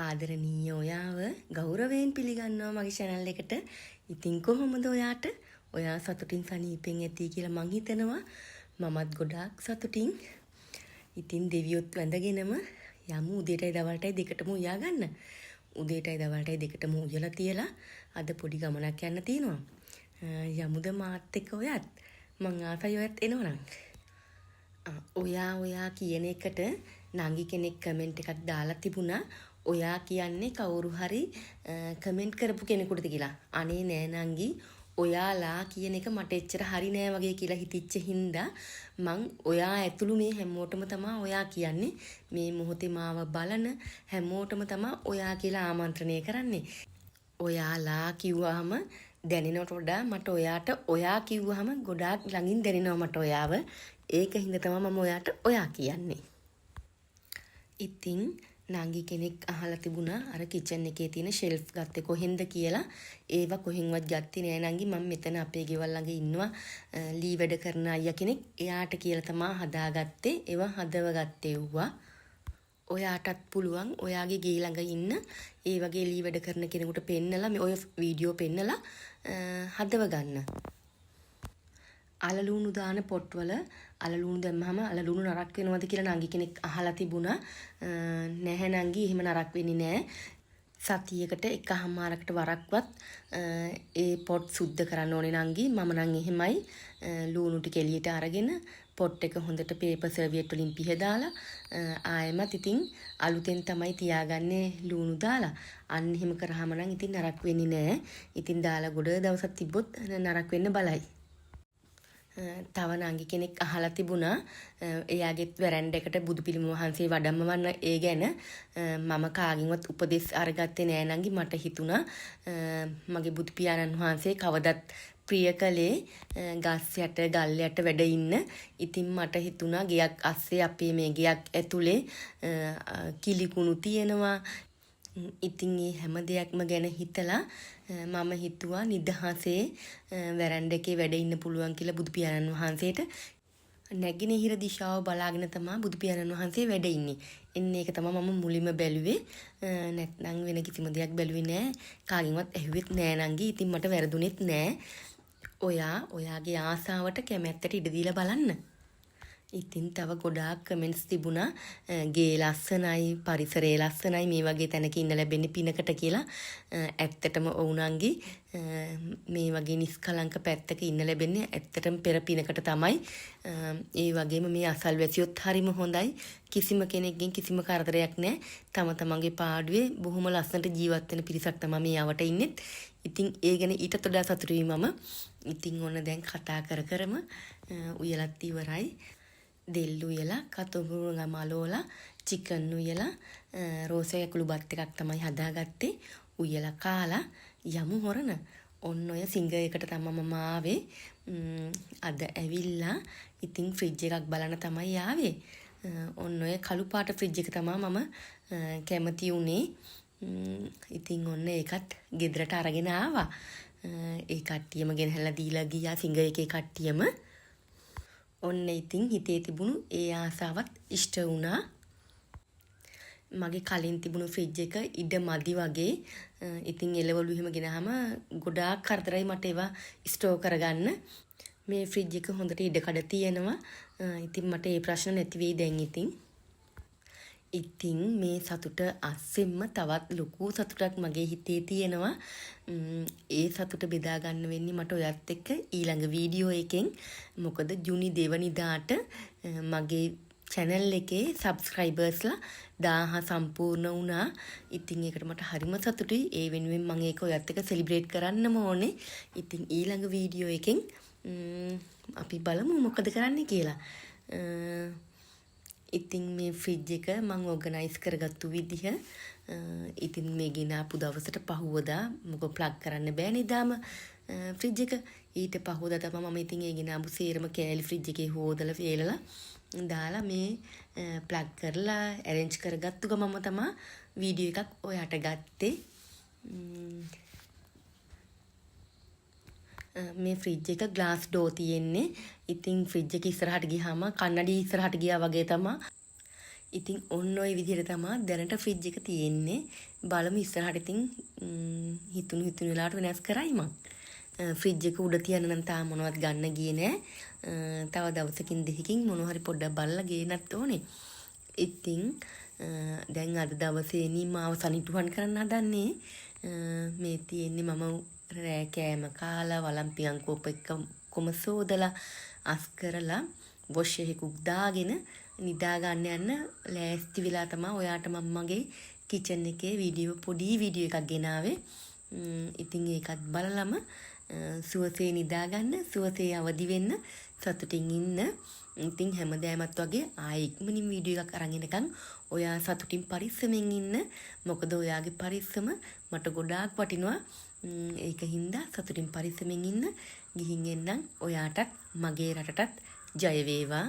ආදරණීය ඔයාව ගෞරවයෙන් පිළිගන්නවා මගේ channel එකට. ඉතින් කොහොමද ඔයාට? ඔයා සතුටින් සනීපෙන් ඇති කියලා මං හිතනවා. මමත් ගොඩාක් සතුටින්. ඉතින් දෙවියොත් වැඳගෙනම යමු උදේටයි දවල්ටයි දෙකටම උයා ගන්න. උදේටයි දවල්ටයි දෙකටම උයලා තියලා අද පොඩි ගමනක් යන්න තියෙනවා. යමුද මාත් එක්ක ඔයත්? මං ආසයි ඔයත් එනවනම්. ඔයා කියන එකට නංගි කෙනෙක් කමෙන්ට් එකක් දාලා තිබුණා. ඔයා කියන්නේ කවුරු හරි කමෙන්ට් කරපු කෙනෙකුටද කියලා. අනේ නෑ නංගි, ඔයාලා කියන එක මට එච්චර හරි නෑ වගේ කියලා හිතිච්ච හින්දා මං ඔයා ඇතුළු මේ හැමෝටම තමා ඔයා කියන්නේ. මේ මොහොතේ මාව බලන හැමෝටම තමා ඔයා කියලා ආමන්ත්‍රණය කරන්නේ. ඔයාලා කිව්වහම දැනෙනවට වඩා මට ඔයාට ඔයා කිව්වහම ගොඩාක් ළඟින් දැනෙනවා මට ඔයාව. ඒක හින්දා තමයි මම ඔයාට ඔයා කියන්නේ. ඉතින් නංගි කෙනෙක් අහලා තිබුණා අර කිචන් එකේ තියෙන ෂෙල්ෆ් ගත්තේ කොහෙන්ද කියලා. ඒවා කොහෙන්වත් ගත්තේ නෑ නංගි. මම මෙතන අපේ ගෙවල් ළඟ ඉන්නවා ලී වැඩ කරන අයියා කෙනෙක්. එයාට කියලා තමයි හදාගත්තේ. ඒවා හදව ගත්තේ වුණා. ඔයාටත් පුළුවන් ඔයාගේ ගේ ළඟ ඉන්න ඒ වගේ ලී වැඩ කරන කෙනෙකුට පෙන්නලා මේ ඔය වීඩියෝ පෙන්නලා හදව ගන්න. අලලුණු දාන පොට්වල අලලුණු දැම්මහම අලලුණු නරක් වෙනවද කියලා නංගි කෙනෙක් අහලා තිබුණා. නැහැ නංගි, එහෙම නරක් වෙන්නේ නැහැ. සතියකට එකහමාරකට වරක්වත් ඒ පොට් සුද්ධ කරන්න ඕනේ නංගි. මම නම් එහෙමයි ලුණු ටික එළියට අරගෙන පොට් එක හොඳට පේපර් සර්වියට් වලින් පිහදාලා ආයෙමත් ඉතින් අලුතෙන් තමයි තියාගන්නේ ලුණු දාලා. අන්න එහෙම කරාම නම් ඉතින් නරක් වෙන්නේ නැහැ. ඉතින් දාලා ගොඩ දවසක් තිබ්බොත් නරක් වෙන්න බලයි. තව නංගි කෙනෙක් අහලා තිබුණා එයාගේ වැරැන්ඩ එකට බුදු පිළිම වහන්සේ වඩම්මවන්න ඒ ගැන. මම කාගෙන්වත් උපදෙස් අරගත්තේ නෑ නංගි. මට හිතුණා මගේ බුදු පියාණන් වහන්සේ කවදත් ප්‍රිය කළේ ගස් යට ගල් යට වැඩ ඉන්න. ඉතින් මට හිතුණා ගෙයක් අස්සේ අපේ මේ ගෙයක් ඇතුලේ කිලිකුණු තියෙනවා. ඉතින් මේ හැම දෙයක්ම ගැන හිතලා මම හිතුවා නිදහසේ වැරැන්ඩ එකේ වැඩ ඉන්න පුළුවන් කියලා බුදු පියාණන් වහන්සේට. නැගෙනහිර දිශාව බලාගෙන තමයි බුදු පියාණන් වහන්සේ වැඩ ඉන්නේ. එන්නේ ඒක තමයි මම මුලින්ම බැලුවේ. නැත්නම් වෙන කිසිම දෙයක් බැලුවේ නෑ. කාගෙන්වත් ඇහුවෙත් නෑ නංගි. ඉතින් මට වැරදුනෙත් නෑ. ඔයාගේ ආසාවට කැමැත්තට ඉඩ දීලා බලන්න. ඉතින් තව ගොඩාක් කමෙන්ට්ස් තිබුණා ගේ ලස්සනයි, පරිසරය ලස්සනයි, මේ වගේ තැනක ඉන්න ලැබෙන්නේ පිනකට කියලා. ඇත්තටම ඔවුනන්ගේ මේ වගේ නිස්කලංක පැත්තක ඉන්න ලැබෙන්නේ ඇත්තටම පෙර පිනකට තමයි. ඒ වගේම මේ අසල්වැසියොත් හරිම හොඳයි. කිසිම කෙනෙක්ගෙන් කිසිම කරදරයක් නැහැ. තම තමන්ගේ පාඩුවේ බොහොම ලස්සනට ජීවත් වෙන පිරිසක් තමයි මේ යවට ඉන්නෙත්. ඉතින් ඒ ගැන ඊටත් වඩා සතුටුයි මම. ඉතින් ඔන්න දැන් කතා කරම උයලත් ඉවරයි. දෙල්ලු උයලා, කතුඹුරු ගමලෝලා, චිකන් උයලා, රෝසේ කුළු බත් එකක් තමයි හදාගත්තේ. උයලා කාලා යමු හොරන. ඔන්න ඔය සිංගයකට තමයි මම ආවේ. අද ඇවිල්ලා ඉතින් ෆ්‍රිජ් එකක් බලන්න තමයි ආවේ. ඔන්න ඔය කළු පාට ෆ්‍රිජ් එක තමයි මම කැමති උනේ. ඉතින් ඔන්න ඒකත් ගෙදරට අරගෙන ආවා. ඒ කට්ටියම ගෙනහැලා දීලා ගියා සිංග එකේ කට්ටියම. ඔන්න ඉතින් හිතේ තිබුණු ඒ ආසාවත් ඉෂ්ට වුණා. මගේ කලින් තිබුණු ෆ්‍රිජ් එක ඉඩ මදි වගේ. ඉතින් එළවලු එහෙම ගෙනාම ගොඩාක් කරදරයි මට ඒවා ස්ටෝර් කරගන්න. මේ ෆ්‍රිජ් එක හොඳට ඉඩකඩ තියෙනවා. ඉතින් මට ඒ ප්‍රශ්න නැති වෙයි දැන් ඉතින්. ඉතින් මේ සතුට අස්සෙන්ම තවත් ලොකු සතුටක් මගේ හිතේ තියෙනවා. ඒ සතුට බෙදා ගන්න වෙන්නේ මට ඔයත් එක්ක ඊළඟ වීඩියෝ එකෙන්. මොකද ජුනි දෙවනිදාට මගේ channel එකේ subscribersලා 1000 සම්පූර්ණ වුණා. ඉතින් ඒකට මට හරිම සතුටුයි. ඒ වෙනුවෙන් මම ඒක ඔයත් එක්ක සෙලිබ්‍රේට් කරන්නම ඕනේ. ඉතින් ඊළඟ වීඩියෝ එකෙන් අපි බලමු මොකද කරන්න කියලා. ඉතින් මේ ෆ්‍රිජ් එක මම ඕගනයිස් කරගත්තු විදිහ ඉතින් මේ ගෙනාපු දවසට පහුවදා මොකද ප්ලග් කරන්න බෑ නිදාම ෆ්‍රිජ් එක. ඊට පහුවදා තමයි මම ඉතින් ඒ ගෙනාපු සේරම කෑලි ෆ්‍රිජ් එකේ හොදලා වේලලා දාලා මේ ප්ලග් කරලා ඇරේන්ජ් කරගත්තු ගමම තමයි වීඩියෝ එකක් ඔයාට ගත්තේ. මේ ෆ්‍රිජ් එක ග්ලාස් ඩෝ තියෙන්නේ. ඉතින් ෆ්‍රිජ් එක ඉස්සරහට ගියාම කන්නඩි ඉස්සරහට ගියා වගේ තමයි. ඉතින් ඔන්න ඔය විදිහට තමයි දැනට ෆ්‍රිජ් එක තියෙන්නේ. බලමු ඉස්සරහට ඉතින් හිතුණු වෙලාවට වෙනස් කරයි මං. ෆ්‍රිජ් එක උඩ තියන්න නම් තාම මොනවත් ගන්න ගියේ නෑ. තව දවසකින් දෙකකින් මොනවා හරි පොඩ්ඩක් බලලා ගේන්නත් ඕනේ. ඉතින් දැන් අද දවසේදී මාව සනිටුහන් කරන්න හදන්නේ. මේ තියෙන්නේ මම රෑ කෑම කාලා වළම්පියන් කෝප එක කොම සෝදලා අස් කරලා වොෂ් එකකුත් දාගෙන නිදා ගන්න යන්න ලෑස්ති වෙලා තමයි ඔයාට මම මගේ කිචන් එකේ පොඩි වීඩියෝ එකක් ගෙනාවේ. ඉතින් ඒකත් බලලම සුවසේ නිදා ගන්න, සුවසේ අවදි වෙන්න, සතුටින් ඉන්න. ඉතින් හැමදාමත් වගේ ආයෙ ඉක්මනින් වීඩියෝ එකක් අරන් එනකන් ඔයා සතුටින් පරිස්සමෙන් ඉන්න. මොකද ඔයාගේ පරිස්සම මට ගොඩාක් වටිනවා. ඒක හින්දා සතුටින් පරිස්සමෙන් ඉන්න. ගිහින් එන්නම්. ඔයාටත් මගේ රටටත් ජය වේවා.